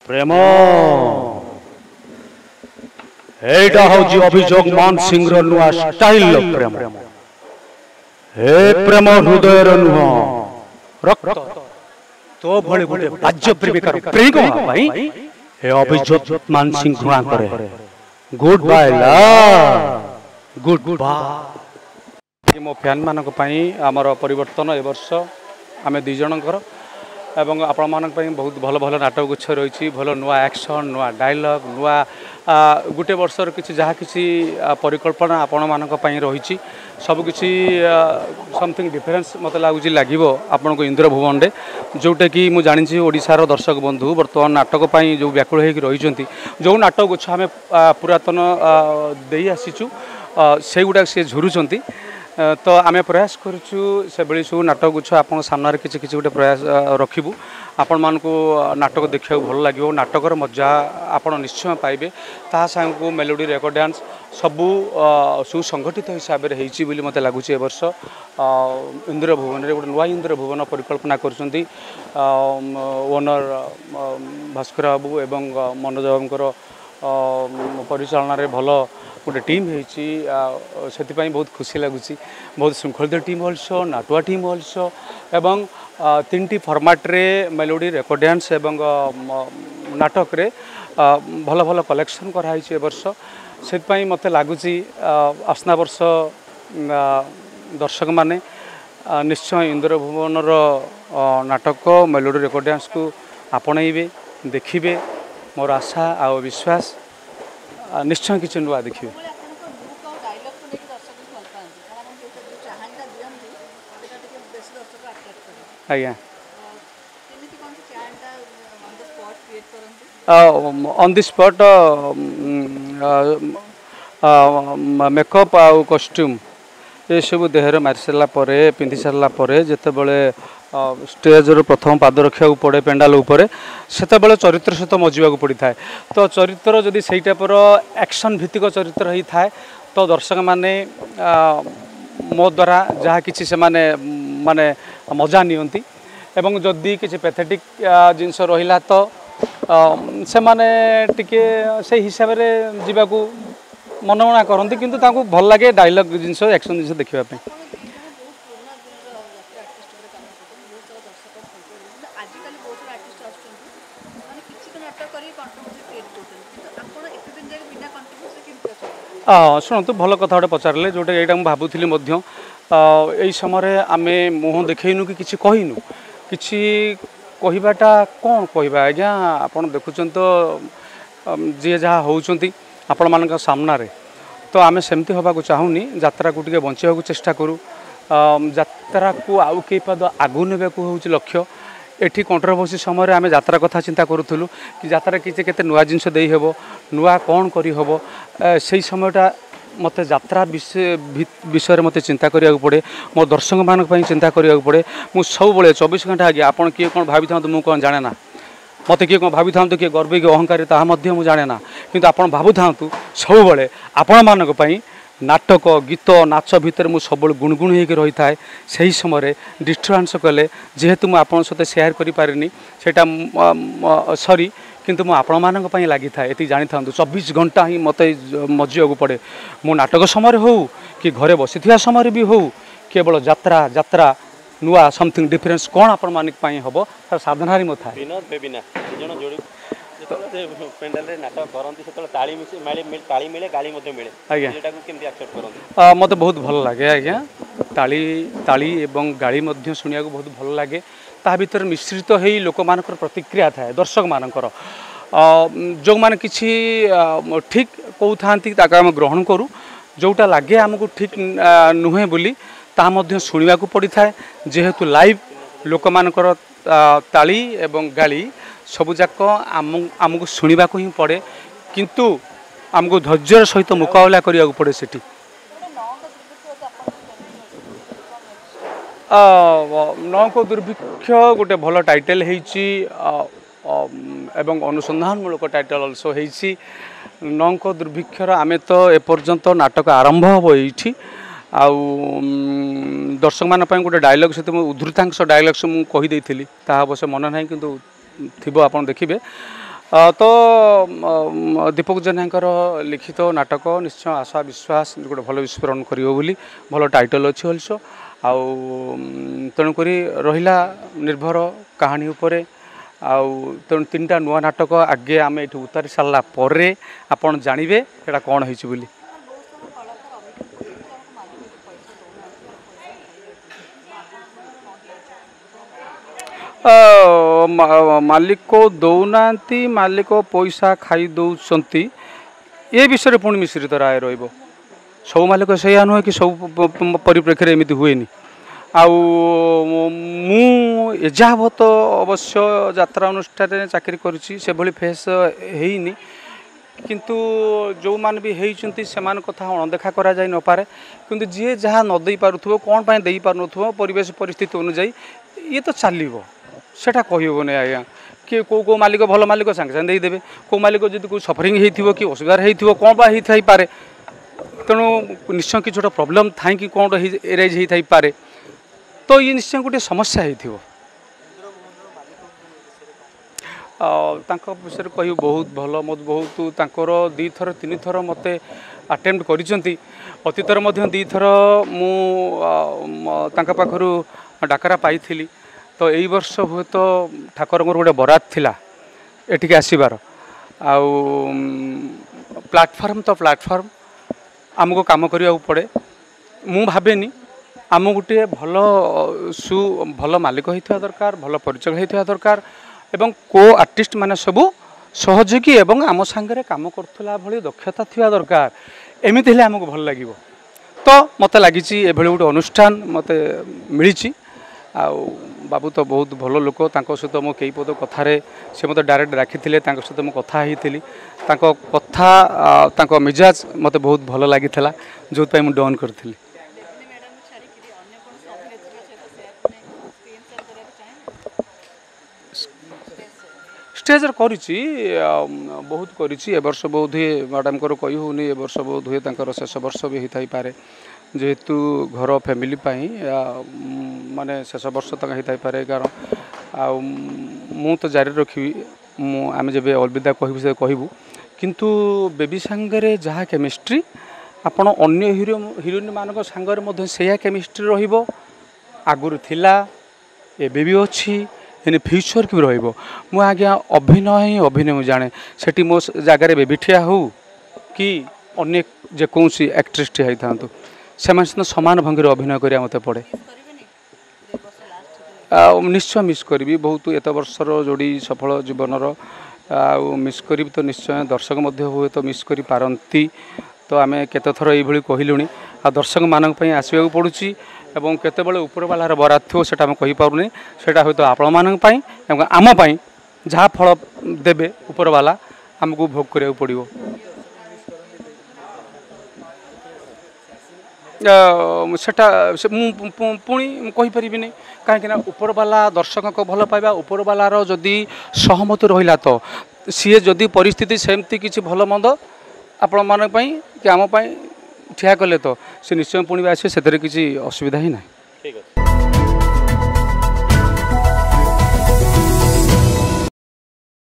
प्रेम एटा हूँ अभियोग मान सिंह नुआ स्टाइल प्रेम हे प्रेम हृदय नुह रक्त तो भले गोटे बाज्य प्रेमिकार प्रेमिक हे अभियोग मान सिंह धुआ करे गुड बाय ला गुड बाय मो फैन मानक आमर परिवर्तन ए वर्ष आम दुई जनकर एवं आपण मान बहुत भल भल नाटक गुच्छ रही भल नुआ एक्शन नुआ डायलॉग नुआ गोटे वर्षर किसी जहाँ किसी परिकल्पना आपण मानक रही सबकि समथिंग डिफरेन्स मत लगुच लगे आपण को इंद्र भुवन रे जोटा कि मुझे जानी ओडिशार दर्शक बंधु बर्तमान नाटक जो व्याकुल हो रही जो नाटक गुच्छ आम पुरातन दे आसीचु से गुड़ा सी झुरुंट तो आम प्रयास करुचु से बेली सब नाटक गुच्छ आप सामने किसी किसी गोटे प्रयास रखिबू आपण मान को नाटक देखा भल लगे नाटकर मजा आप निश्चय पाइबे ता सांग को मेलोडी रेकर्ड डांस सबू सुसंगठित हिसाब से होती मत लगुच ए वर्ष इंद्र भुवन गोटे नुआ इंद्र भुवन परिकल्पना कर ओनर भास्कर बाबू एवं मनोज बाबूर परिचालन भल गोटे टीम होती बहुत खुशी लगुच बहुत श्रृंखलित टीम अल्सो नाटुआ टीम अल्सो एवं तीन टी फॉर्मेट रे मेलोडी रेकर्ड डांस एवं नाटक रे भल भल कलेक्शन कराई ए वर्ष से मत लगुच आसना वर्ष दर्शक माने निश्चय इंद्र भुवनर नाटक मेलोडी रेकर्ड डांस को आपणइबे देखिबे मोर आशा आ विश्वास निश्चय किसी नुआ देखिए आज्ञा ऑन द स्पॉट मेकअप आउ कॉस्ट्यूम ये सब देहर मारी सारापर पिंधि सारापर जिते बड़े स्टेज प्रथम पाद रखा पड़े पेंडाल उपरे सेते चरित्र सहित मजिया पड़ी था तो चरित्र जदि से टाइपर एक्शन भित्तिक चरित्र होता है तो दर्शक माने मो द्वारा जहाँ किसी से माने मजा नियंती एवं जदि किसी पैथेटिक जिनस रहा तो से माने टिके से हिसाब रे जीवाकू मनमना करती किंतु ताकू भल लगे डायलॉग जिनस एक्शन जिनस देखा शुणु भल कथा गोटे पचारे जोटा यहाँ मुझे भावुली यही समय आम मुह देखनु कि किसी कहनु किसी कहवाटा कौन कहवा आज्ञा आप देखुं तो जी जहाँ होती आपण मान सामने तो आम सेमती होगा चाहूनी यात्रा को टे बचा चेष्टा करूँ यात्रा को आउ कई पद आगू ने हूँ लक्ष्य एठी कंट्रोवर्सी समय आम यात्रा कथा चिंता करूँ कि यात्रा किसी केते नुआ जिनस दे हेबो नुआ कौन करी हेबो से समयटा मत यात्रा विषय मत चिंता करिया पड़े मो दर्शक मान चिंता करिया पड़े मु सब 24 घंटा आगे आपन किए कौन भावी था मुझे कौन जाने ना मत किए कौन भावी था किए गर्वी कि अहंकारी ताहा जाने ना किंतु आपन भावु था सब आपण मानक नाटक गीत नाच भितर मु सब गुणगुण होकर रही था से समय डिस्टर्बांस कले जेहेतु मुझे आपन सहित सेयार करें सरी किंतु मु आपण मानक पई लगी था ये जानी था 24 घंटा ही मत मजिया पड़े मो नाटक समय हो कि घरे बसी समय भी हो केवल यात्रा यात्रा नुआ समथिंग डिफरेन्स कौन आपण मानक पई हबो तार साधना रे मथा विनोद बेबिना जण जोड़ी पेंडल रे नाटक करंती सेतले ताली मिले गाली मते मिले आज्ञा एटा को केमती एक्सेप्ट करंती मते बहुत भल लागे आज्ञा ताली एवं गाली मध्य सुनिया को बहुत भल लागे ता भीतर मिश्रित हो लोक मानकर प्रतिक्रिया थाए दर्शक मानकर जो माने किछि ठीक कहथांती ताका हम ग्रहण करू जोटा लागे हमको ठीक नुहे बोली ता मध्य सुनिया को पड़ी थाए जेहेतु लाइव लोक मानकर ताली एवं गाली सबुजाक आमको शुणा ही पड़े किंतु आमको धैर्य सहित मुकाबला करिया पड़े सेठी नौको दुर्भिक्ष गोटे भल टाइटल एवं अनुसंधानमूलक टाइटल अल्सो होती नौको दुर्भिक्षर आमे तो एपर्यंत नाटक आरंभ हम ये दर्शक मान गोटे डायलॉग से उद्धृतांश डायलॉग से मुझे कहीदे अवश्य मन ना कि थी आप देखिए तो दीपक जेनाଙ୍କର लिखित नाटक निश्चय आशा विश्वास गोटे भल विस्फोरण करियो बोली भल टाइटल अच्छी अल्सो आउ तेणुक रहा निर्भर कहानी उपरे आउ तेणु 3टा नुआ नाटक आगे आम ये उतारी सारा पर आपड़ जानवे यहाँ कौन हो। मालिक दौना मालिक पैसा खाई दौरान ये विषय पुणी मिश्रित राय रही सब मालिक से नुहे कि सब परिप्रेक्षी एमती हुए आजावत अवश्य यात्रा अनुष्ठान चाकरी कर फेस है किंतु जो मान भी होती से कथा अणदेखा करा जाई न पारे किंतु जी जहाँ नदे पारुथो कौन पाई दे पार परिवेश परिस्थिति अनुजाई ये तो चलो सेटा कहबनी आज्ञा कि कौ मालिक भल मालिक सांगे सांगे देदेवे कौ मालिक जब कोई सफरिंग हो कि असुविधा हो कौन बा होई पारे तेणु निश्चय कि गोटे प्रोब्लेम थाई कि कौन एरेज होई पारे तो ये निश्चय गोटे समस्या हो विषय कह बहुत भल मत बहुत तांकर 2 थर 3 थर मत अटेम्प्ट करिसेंती अतीतर मध्य 2 थर मु तांका पाखरु डाकरा पाई तो यही वर्ष हुए तो ठाकुर गोटे बरात थिला एटिक आसबार आउ प्लाटफर्म तो प्लाटफर्म आमको काम करने पड़े मु भावेनी आम गोटे भल भल मालिक होता दरकार भल परिचय होता दरकार एवं को आर्टिस्ट माने सबू सहयोगी एवं आम सांगे काम करुला भली दक्षता थिया दरकार एमती हेल्ले आमको भल लगे तो मत लगी एभली गोटे अनुष्ठान मत मिली आउ बाबू तो बहुत भल लोक सहित मो कई पद कथार से मत डायरेक्ट डाकी सहित मो कथा होती कथा मिजाज मत बहुत भल लगी जो मुझे डन करी स्टेज करी बहुत करी वर्ष बोध हुए मैडम को कही होनी वर्ष बोध हुए शेष वर्ष भी होता पारे जेहेतु घर फैमिली माने शेष वर्ष तक होता पारे कारण मु तो जारी रखी आम जब अलविदा कहबू किंतु बेबी सांगे जहाँ केमिस्ट्री आपण अन्य हिरोइन मान सांगे से केमिस्ट्री रहिबो आगुरी थिला एबे भी अच्छी इन फ्यूचर की रहिबो मु आज्ञा अभिनय ही अभिनय मु जाने सेठी मो जगार बेबी ठिया हो कि अन्य जेकोसी एक्ट्रेस ठिया होता से समान भंगी अभिनय करिया मते पड़े निश्चय मिस करी बहुत एत वर्षर जोड़ी सफल जीवनर मिस करी तो निश्चय दर्शक मध्य हुए तो मिस करी पारंती तो आम केत थर ये कहलुणी आ दर्शक मानक आसवाक पड़ुची एवं केतेबेले ऊपर वालार बरात थो सेटा कहि पारुनी सेटा होय तो आपण मानक पई एवं आम पई जहाँ फल देबे ऊपर वाला आमको भोग करिया पड़िबो सेटा पुणी कहि परिबिनी कहीं ऊपर वाला दर्शक को भल पाइबा ऊपर वालार जदि सहमति रहिला तो सी जदि परिस्थिति सेमती किछि भल मंद आपण मानक पई कि आम पई ठिया कले तो से निश्चय पुणी आसे से किसी असुविधा ही ना। ठीक है।